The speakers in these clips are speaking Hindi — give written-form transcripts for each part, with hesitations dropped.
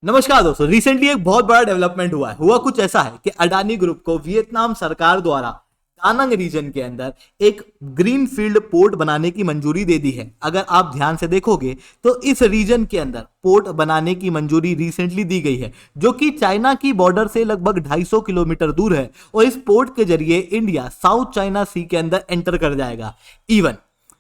नमस्कार दोस्तों। रिसेंटली एक बहुत बड़ा डेवलपमेंट हुआ कुछ ऐसा है कि अडानी ग्रुप को वियतनाम सरकार द्वारा दानंग रीजन के अंदर एक ग्रीन फील्ड पोर्ट बनाने की मंजूरी दे दी है। अगर आप ध्यान से देखोगे तो इस रीजन के अंदर पोर्ट बनाने की मंजूरी रिसेंटली दी गई है, जो कि चाइना की बॉर्डर से लगभग 250 किलोमीटर दूर है। और इस पोर्ट के जरिए इंडिया साउथ चाइना सी के अंदर एंटर कर जाएगा। इवन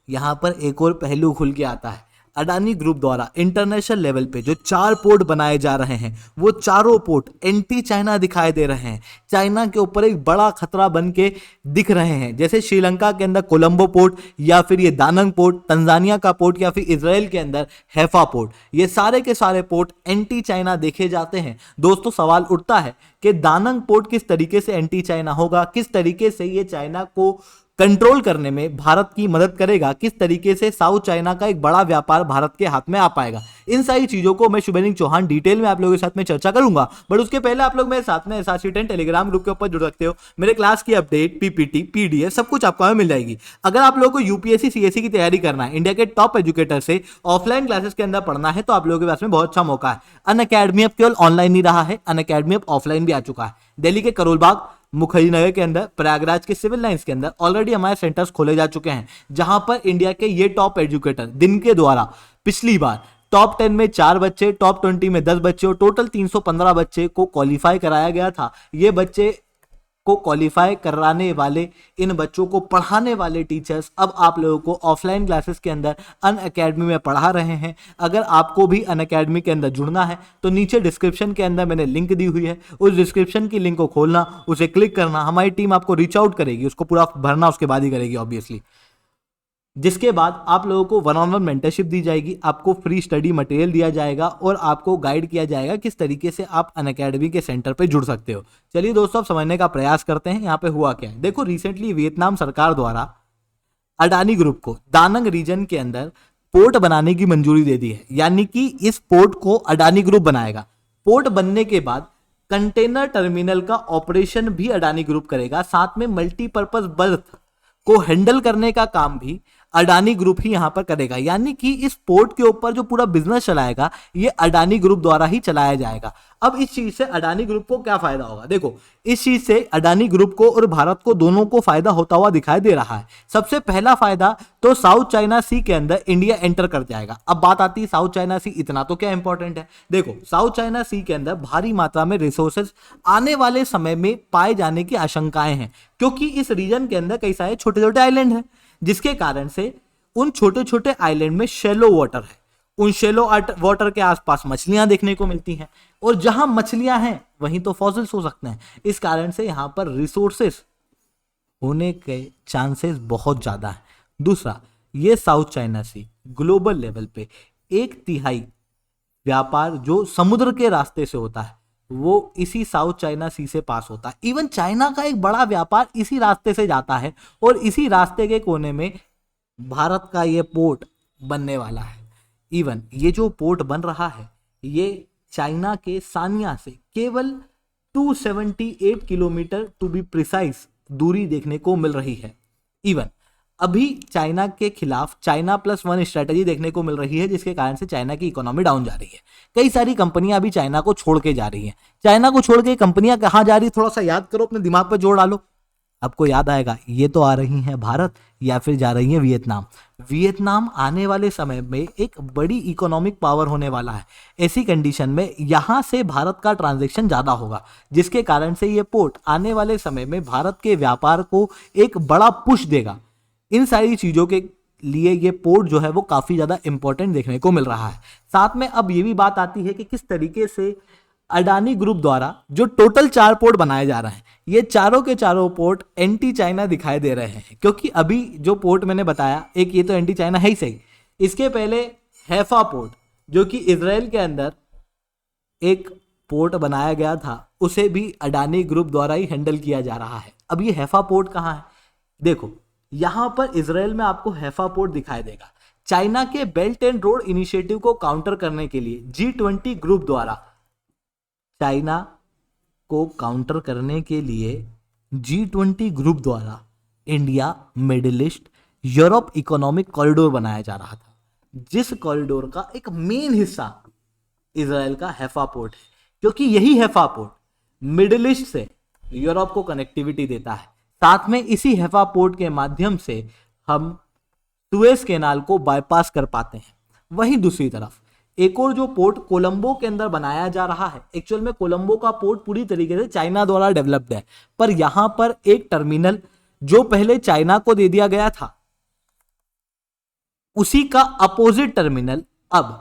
यहां पर एक और पहलू खुल के आता है। अडानी ग्रुप द्वारा इंटरनेशनल लेवल पे जो 4 पोर्ट बनाए जा रहे हैं, वो चारों पोर्ट एंटी चाइना दिखाई दे रहे हैं। चाइना के ऊपर एक बड़ा खतरा बन के दिख रहे हैं। जैसे श्रीलंका के अंदर कोलंबो पोर्ट, या फिर ये दानंग पोर्ट, तंजानिया का पोर्ट, या फिर इजराइल के अंदर हैफा पोर्ट। ये सारे के सारे पोर्ट एंटी चाइना देखे जाते हैं। दोस्तों, सवाल उठता है कि दानंग पोर्ट किस तरीके से एंटी चाइना होगा, किस तरीके से ये चाइना को कंट्रोल करने में भारत की मदद करेगा, किस तरीके से साउथ चाइना का एक बड़ा व्यापार भारत के हाथ में आ पाएगा। इन सारी चीजों को मैं शुभेंद्र चौहान डिटेल में आप लोगों के साथ में चर्चा करूंगा। बट उसके पहले आप लोग मेरे साथ में SRC10 टेलीग्राम ग्रुप के ऊपर जुड़ सकते हो। मेरे क्लास की अपडेट, PPT, PDF सब कुछ आपको मिल जाएगी। अगर आप लोगों को UPSC CSE की तैयारी करना है, इंडिया के टॉप एजुकेटर से ऑफलाइन क्लासेस के अंदर पढ़ना है, तो आप लोगों के पास में बहुत अच्छा मौका है। अनअकैडमी अब केवल ऑनलाइन नहीं रहा है, अनअकैडमी अब ऑफलाइन भी आ चुका है। दिल्ली के करोल बाग, मुखर्जी नगर के अंदर, प्रयागराज के सिविल लाइंस के अंदर ऑलरेडी हमारे सेंटर्स खोले जा चुके हैं, जहां पर इंडिया के ये टॉप एजुकेटर दिन के द्वारा पिछली बार टॉप 10 में 4 बच्चे, टॉप 20 में 10 बच्चे और टोटल 315 बच्चे को क्वालिफाई कराया गया था। ये बच्चे को क्वालिफाई कराने वाले, इन बच्चों को पढ़ाने वाले टीचर्स अब आप लोगों को ऑफलाइन क्लासेस के अंदर अनअकैडमी में पढ़ा रहे हैं। अगर आपको भी अनअकैडमी के अंदर जुड़ना है तो नीचे डिस्क्रिप्शन के अंदर मैंने लिंक दी हुई है। उस डिस्क्रिप्शन की लिंक को खोलना, उसे क्लिक करना, हमारी टीम आपको रीच आउट करेगी, उसको पूरा भरना उसके बाद ही करेगी ऑब्वियसली। जिसके बाद आप लोगों को 1-on-1 मेंटरशिप दी जाएगी, आपको फ्री स्टडी मटेरियल दिया जाएगा और आपको गाइड किया जाएगा किस तरीके से आप अनअकैडमी के सेंटर पे जुड़ सकते हो। चलिए दोस्तों, अब समझने का प्रयास करते हैं यहाँ पे हुआ क्या है। देखो, रिसेंटली वियतनाम सरकार द्वारा अडानी ग्रुप को दानंग रीजन के अंदर पोर्ट बनाने की मंजूरी दे दी है। यानी कि इस पोर्ट को अडानी ग्रुप बनाएगा। पोर्ट बनने के बाद कंटेनर टर्मिनल का ऑपरेशन भी अडानी ग्रुप करेगा, साथ में मल्टीपर्पज बर्थ को हैंडल करने का काम भी अडानी ग्रुप ही यहां पर करेगा। यानी कि इस पोर्ट के ऊपर जो पूरा बिजनेस चलाएगा, ये अडानी ग्रुप द्वारा ही चलाया जाएगा। अब इस चीज से अडानी ग्रुप को क्या फायदा होगा? देखो, इस चीज से अडानी ग्रुप को और भारत को दोनों को फायदा होता हुआ दिखाई दे रहा है। सबसे पहला फायदा तो साउथ चाइना सी के अंदर इंडिया एंटर कर जाएगा। अब बात आती है साउथ चाइना सी इतना तो क्या इंपॉर्टेंट है। देखो, साउथ चाइना सी के अंदर भारी मात्रा में रिसोर्सेज आने वाले समय में पाए जाने की आशंकाएं हैं, क्योंकि इस रीजन के अंदर कई सारे छोटे छोटे आइलैंड हैं, जिसके कारण से उन छोटे छोटे आइलैंड में शैलो वाटर है। उन शैलो वाटर के आसपास मछलियां देखने को मिलती हैं, और जहां मछलियां हैं वहीं तो फॉसिल्स हो सकते हैं। इस कारण से यहां पर रिसोर्सेस होने के चांसेस बहुत ज्यादा है। दूसरा, ये South China Sea global level पे 1/3 व्यापार जो समुद्र के रास्ते से होता है, वो इसी साउथ चाइना सी से पास होता है। इवन चाइना का एक बड़ा व्यापार इसी रास्ते से जाता है, और इसी रास्ते के कोने में भारत का ये पोर्ट बनने वाला है। इवन ये जो पोर्ट बन रहा है, ये चाइना के सानिया से केवल 278 किलोमीटर टू बी प्रिसाइज दूरी देखने को मिल रही है। इवन अभी चाइना के खिलाफ China+1 स्ट्रेटेजी देखने को मिल रही है, जिसके कारण से चाइना की इकोनॉमी डाउन जा रही है। कई सारी कंपनियां अभी चाइना को छोड़ के जा रही हैं। चाइना को छोड़ के कंपनियां कहां जा रही, थोड़ा सा याद करो, अपने दिमाग पर जोड़ डालो, आपको याद आएगा। ये तो आ रही हैं भारत, या फिर जा रही हैं वियतनाम। वियतनाम आने वाले समय में एक बड़ी इकोनॉमिक पावर होने वाला है। ऐसी कंडीशन में यहां से भारत का ट्रांजैक्शन ज्यादा होगा, जिसके कारण से ये पोर्ट आने वाले समय में भारत के व्यापार को एक बड़ा पुश देगा। इन सारी चीजों के लिए ये पोर्ट जो है वो काफी ज्यादा इंपॉर्टेंट देखने को मिल रहा है। साथ में अब ये भी बात आती है कि किस तरीके से अडानी ग्रुप द्वारा जो टोटल 4 पोर्ट बनाए जा रहे हैं, ये चारों के चारों पोर्ट एंटी चाइना दिखाई दे रहे हैं। क्योंकि अभी जो पोर्ट मैंने बताया, एक ये तो एंटी चाइना है ही सही, इसके पहले हैफा पोर्ट जो कि इजराइल के अंदर एक पोर्ट बनाया गया था, उसे भी अडानी ग्रुप द्वारा ही हैंडल किया जा रहा है। अब ये हैफा पोर्ट कहाँ है? देखो, यहां पर इजराइल में आपको हैफा पोर्ट दिखाई देगा। चाइना के बेल्ट एंड रोड इनिशिएटिव को काउंटर करने के लिए G20 ग्रुप द्वारा, चाइना को काउंटर करने के लिए G20 ग्रुप द्वारा India, middle east, Europe economic corridor बनाया जा रहा था, जिस कॉरिडोर का एक मेन हिस्सा इजराइल का हैफा पोर्ट है, क्योंकि यही हैफा पोर्ट मिडिल ईस्ट से यूरोप को कनेक्टिविटी देता है। साथ में इसी हैफा पोर्ट के माध्यम से हम सुएज कैनाल को बाईपास कर पाते हैं। वहीं दूसरी तरफ एक और जो पोर्ट कोलंबो के अंदर बनाया जा रहा है, एक्चुअल में कोलंबो का पोर्ट पूरी तरीके से चाइना द्वारा डेवलप्ड है, पर यहां पर एक टर्मिनल जो पहले चाइना को दे दिया गया था, उसी का अपोजिट टर्मिनल अब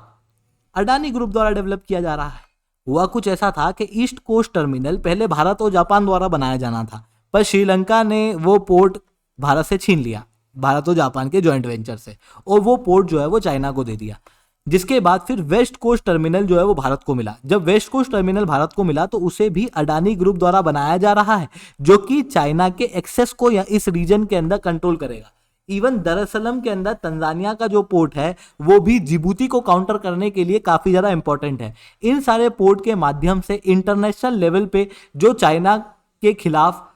अडानी ग्रुप द्वारा डेवलप किया जा रहा है। हुआ कुछ ऐसा था कि ईस्ट कोस्ट टर्मिनल पहले भारत और जापान द्वारा बनाया जाना था, पर श्रीलंका ने वो पोर्ट भारत से छीन लिया, भारत और जापान के जॉइंट वेंचर से, और वो पोर्ट जो है वो चाइना को दे दिया। जिसके बाद फिर वेस्ट कोस्ट टर्मिनल जो है वो भारत को मिला। जब वेस्ट कोस्ट टर्मिनल भारत को मिला तो उसे भी अडानी ग्रुप द्वारा बनाया जा रहा है, जो कि चाइना के एक्सेस को या इस रीजन के अंदर कंट्रोल करेगा। इवन दरअसलम के अंदर तंजानिया का जो पोर्ट है वो भी जिबूती को काउंटर करने के लिए काफी ज्यादा इंपॉर्टेंट है। इन सारे पोर्ट के माध्यम से इंटरनेशनल लेवल पे जो चाइना के खिलाफ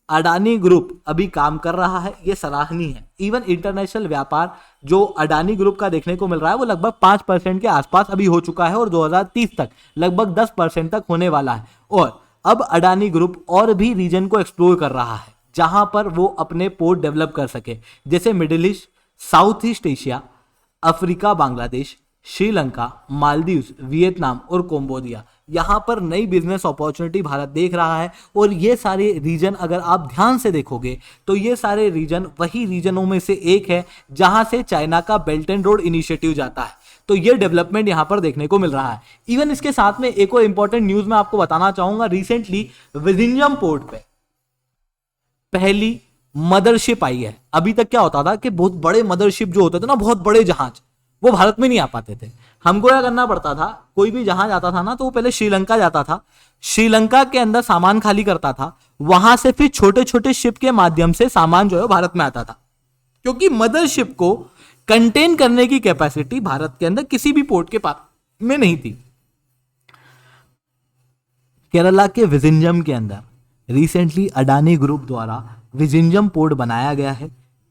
अडानी ग्रुप अभी काम कर रहा है, ये सराहनीय है। इवन इंटरनेशनल व्यापार जो अडानी ग्रुप का देखने को मिल रहा है वो लगभग 5% के आसपास अभी हो चुका है और 2030 तक लगभग 10% तक होने वाला है। और अब अडानी ग्रुप और भी रीजन को एक्सप्लोर कर रहा है जहां पर वो अपने पोर्ट डेवलप कर सके, जैसे middle east, south east Asia, Africa, Bangladesh, Sri Lanka, Maldives, Vietnam और कंबोडिया। यहां पर नई बिजनेस अपॉर्चुनिटी भारत देख रहा है। और ये सारे रीजन अगर आप ध्यान से देखोगे तो ये सारे रीजन वही रीजनों में से एक है जहां से चाइना का बेल्ट एंड रोड इनिशिएटिव जाता है। तो ये डेवलपमेंट यहां पर देखने को मिल रहा है। इवन इसके साथ में एक और इंपॉर्टेंट न्यूज मैं आपको बताना चाहूंगा। रिसेंटली विजिंजम पोर्ट पे पहली मदरशिप आई है। अभी तक क्या होता था कि बहुत बड़े मदरशिप जो होते थे ना, बहुत बड़े जहाज, वो भारत में नहीं आ पाते थे। हमको क्या करना पड़ता था, कोई भी जहाज आता था ना तो वो पहले श्रीलंका जाता था, श्रीलंका के अंदर सामान खाली करता था, वहां से फिर छोटे छोटे शिप के माध्यम से सामान जो है भारत में आता था, क्योंकि मदरशिप को कंटेन करने की कैपेसिटी भारत के अंदर किसी भी पोर्ट के पास में नहीं थी। केरला के विजिंजम के अंदर रिसेंटली अडानी ग्रुप द्वारा विजिंजम पोर्ट बनाया गया है,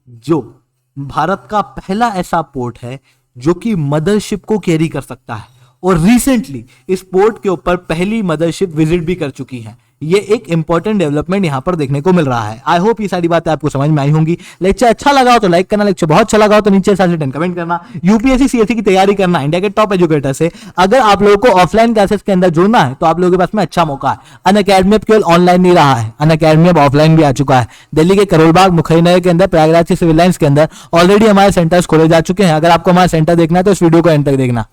जो भारत का पहला ऐसा पोर्ट है जो कि मदरशिप को कैरी कर सकता है। और रिसेंटली इस पोर्ट के ऊपर पहली मदरशिप विजिट भी कर चुकी है। ये एक इंपॉर्टेंट डेवलपमेंट यहां पर देखने को मिल रहा है। आई होप ये सारी बातें आपको समझ में आई होंगी। लेक्चर अच्छा लगा हो तो लाइक करना, लेक्चर बहुत अच्छा लगा हो तो नीचे 10 कमेंट करना। यूपीएससी सीएससी की तैयारी करना इंडिया के टॉप एजुकेटर से। अगर आप लोगों को ऑफलाइन क्लासेस के अंदर जुड़ना है तो आप लोगों के पास में अच्छा मौका है। अनअकैडमी अब केवल ऑनलाइन नहीं रहा है, अनअकैडमी अब ऑफलाइन भी आ चुका है। दिल्ली के करोलबाग, मुखैनगर के अंदर, प्रयागराज के सिविल लाइंस के अंदर ऑलरेडी हमारे सेंटर्स खोले जा चुके हैं। अगर आपको हमारा सेंटर देखना है तो इस वीडियो को एंड तक देखना।